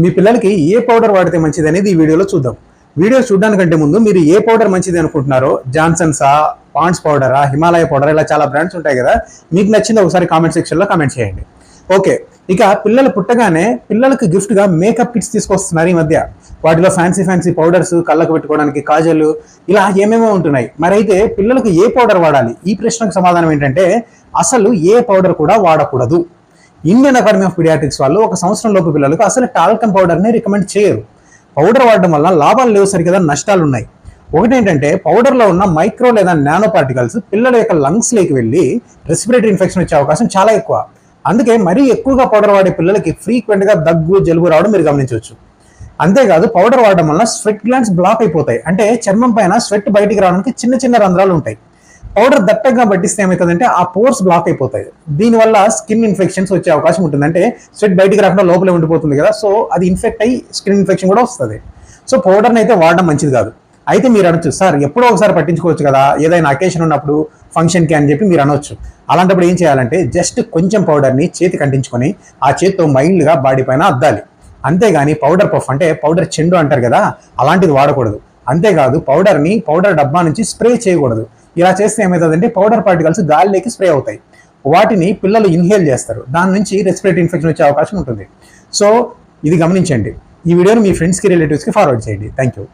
మీ పిల్లలకి ఏ పౌడర్ వాడితే మంచిది అనేది ఈ వీడియోలో చూద్దాం. వీడియో చూడడానికంటే ముందు మీరు ఏ పౌడర్ మంచిది అనుకుంటున్నారో, జాన్సన్సా, పాండ్స్ పౌడరా, హిమాలయ పౌడర్, ఇలా చాలా బ్రాండ్స్ ఉంటాయి కదా, మీకు నచ్చింది ఒకసారి కామెంట్ సెక్షన్లో కామెంట్ చేయండి. ఓకే, ఇక పిల్లలు పుట్టగానే పిల్లలకు గిఫ్ట్గా మేకప్ కిట్స్ తీసుకొస్తున్నారు ఈ మధ్య. వాటిలో ఫ్యాన్సీ పౌడర్స్, కళ్ళకు పెట్టుకోవడానికి కాజలు, ఇలా ఏమేమో ఉంటున్నాయి. మరి అయితే పిల్లలకు ఏ పౌడర్ వాడాలి? ఈ ప్రశ్నకు సమాధానం ఏంటంటే అసలు ఏ పౌడర్ కూడా వాడకూడదు. ఇండియన్ అకాడమీ ఆఫ్ పీడియాట్రిక్స్ వాళ్ళు 1 సంవత్సరం లోపు పిల్లలకు అసలు టాల్కమ్ పౌడర్ని రికమెండ్ చేయరు. పౌడర్ వాడడం వల్ల లాభాలు లేవు సరికదా, నష్టాలు ఉన్నాయి. ఒకటేంటంటే పౌడర్లో ఉన్న మైక్రో లేదా నానో పార్టికల్స్ పిల్లల యొక్క లంగ్స్లోకి వెళ్ళి రెస్పిరేటరీ ఇన్ఫెక్షన్ వచ్చే అవకాశం చాలా ఎక్కువ. అందుకే మరీ ఎక్కువగా పౌడర్ వాడే పిల్లలకి ఫ్రీక్వెంట్గా దగ్గు, జలుబు రావడం మీరు గమనించవచ్చు. అంతేకాదు పౌడర్ వాడడం వల్ల స్వెట్ గ్లాండ్స్ బ్లాక్ అయిపోతాయి. అంటే చర్మం పైన స్వెట్ బయటికి రావడానికి చిన్న చిన్న రంధ్రాలు ఉంటాయి. పౌడర్ దట్టంగా పట్టిస్తే ఏమవుతుందంటే ఆ పోర్స్ బ్లాక్ అయిపోతాయి. దీనివల్ల స్కిన్ ఇన్ఫెక్షన్స్ వచ్చే అవకాశం ఉంటుంది. అంటే స్వెట్ బయటికి రాకుండా లోపలే ఉండిపోతుంది కదా, సో అది ఇన్ఫెక్ట్ అయ్యి స్కిన్ ఇన్ఫెక్షన్ కూడా వస్తుంది. సో పౌడర్ని అయితే వాడడం మంచిది కాదు. అయితే మీరు అనొచ్చు, సార్ ఎప్పుడో ఒకసారి పట్టించుకోవచ్చు కదా, ఏదైనా అకేషన్ ఉన్నప్పుడు, ఫంక్షన్కి అని చెప్పి మీరు అనొచ్చు. అలాంటప్పుడు ఏం చేయాలంటే జస్ట్ కొంచెం పౌడర్ని చేతికి అంటించుకొని ఆ చేతితో మైల్డ్గా బాడీ పైన అద్దాలి. అంతేగాని పౌడర్ పఫ్, అంటే పౌడర్ చెండు అంటారు కదా, అలాంటిది వాడకూడదు. అంతేకాదు పౌడర్ని పౌడర్ డబ్బా నుంచి స్ప్రే చేయకూడదు. ఇలా చేస్తే ఏమవుతుందంటే పౌడర్ పార్టికల్స్ గాలిలోకి స్ప్రే అవుతాయి. వాటిని పిల్లలు ఇన్హేల్ చేస్తారు. దాని నుంచి రెస్పిరేటరీ ఇన్ఫెక్షన్ వచ్చే అవకాశం ఉంటుంది. సో ఇది గమనించండి. ఈ వీడియోని మీ ఫ్రెండ్స్కి, రిలేటివ్స్కి ఫార్వర్డ్ చేయండి. Thank you.